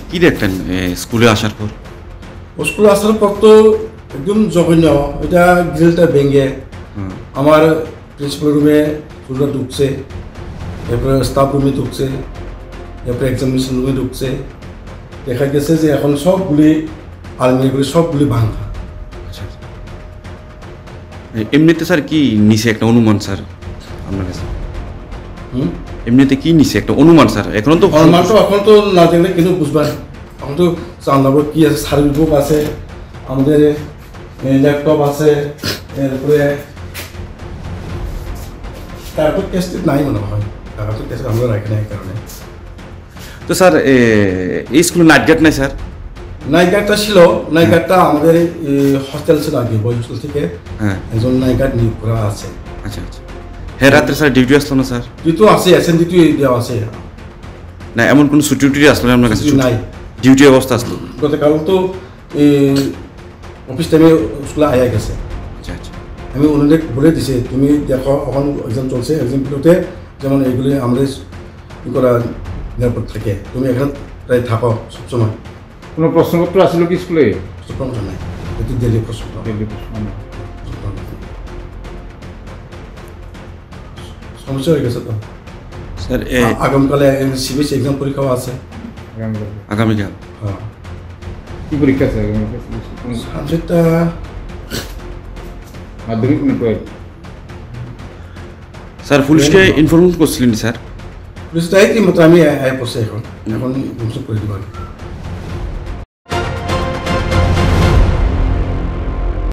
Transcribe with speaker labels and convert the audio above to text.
Speaker 1: কি দেখলেন স্কুলে আসার পর?
Speaker 2: স্কুলে আসার পর তো একদম জঘন্য, এটা গ্রিলটা ভেঙে আমার প্রিন্সিপাল রুমে চুলটা ঢুকছে, এরপরে স্টাফ রুমে ঢুকছে, এরপরে এক্সামিনেশন রুমে ঢুকছে। দেখা গেছে যে এখন সবগুলি আলমারিগুলি সবগুলি ভাঙা।
Speaker 1: আচ্ছা, এমনিতে স্যার কি নিচে একটা অনুমান স্যার আপনার কাছে? এমনিতে কি নিচে একটা অনুমান স্যার? এখন তো
Speaker 2: না দেখলে কিন্তু বুঝবার, এখন তো জানাবো কি আছে। সার্ভিস বুক আছে, আমাদের ল্যাপটপ আছে, এরপরে তারপর কেস নাই মনে হয়, তারপর কেস আমরা রাখি না এই কারণে।
Speaker 1: তো স্যার এই স্কুলে নাইট গার্ড নাই স্যার?
Speaker 2: নাইট গার্ডটা ছিল, নাইট গার্ডটা আমাদের হস্টেল ছিল আগে, বয়েজ হোস্টেল থেকে একজন নাইট গার্ড নিয়োগ করা আছে।
Speaker 1: আচ্ছা আচ্ছা, হ্যাঁ রাত্রে স্যার ডিউটি আসলো না স্যার?
Speaker 2: ডিউটি আছে, এসএন ডিউটি দেওয়া আছে
Speaker 1: না। এমন কোনো ছুটি টুটি আসলো না আপনার কাছে?
Speaker 2: নাই,
Speaker 1: ডিউটি অবস্থা আসলো।
Speaker 2: গতকাল তো অফিস টাইমে স্কুলে আয়া গেছে।
Speaker 1: আচ্ছা আচ্ছা,
Speaker 2: আমি ওনাদের বলে দিছি তুমি দেখো এখন এক্সাম চলছে, এক্সামগুলোতে যেমন এইগুলি আমাদের ই করা নিরাপদ থাকে, তুমি এখানে প্রায় থাকো সবসময়।
Speaker 3: কোনো প্রশ্নপত্র আসলো কি স্কুলে?
Speaker 2: সমস্যা নাই, একটু দেরি প্রশ্ন সমস্যা হয়ে গেছে তো
Speaker 1: স্যার।
Speaker 2: আগামীকালে সিবিএসই এক্সাম পরীক্ষাও আছে।
Speaker 1: আগামীকাল
Speaker 2: হ্যাঁ,
Speaker 3: কি পরীক্ষা আছে?
Speaker 2: সাবজেক্টটা
Speaker 3: মাধ্যমিক
Speaker 1: স্যার পুলিশকে ইনফর্ম করছিলেন স্যার?
Speaker 2: পুলিশটা এই মতো আমি আয় পড়ছে এখন ইনফর্ম করে দিব।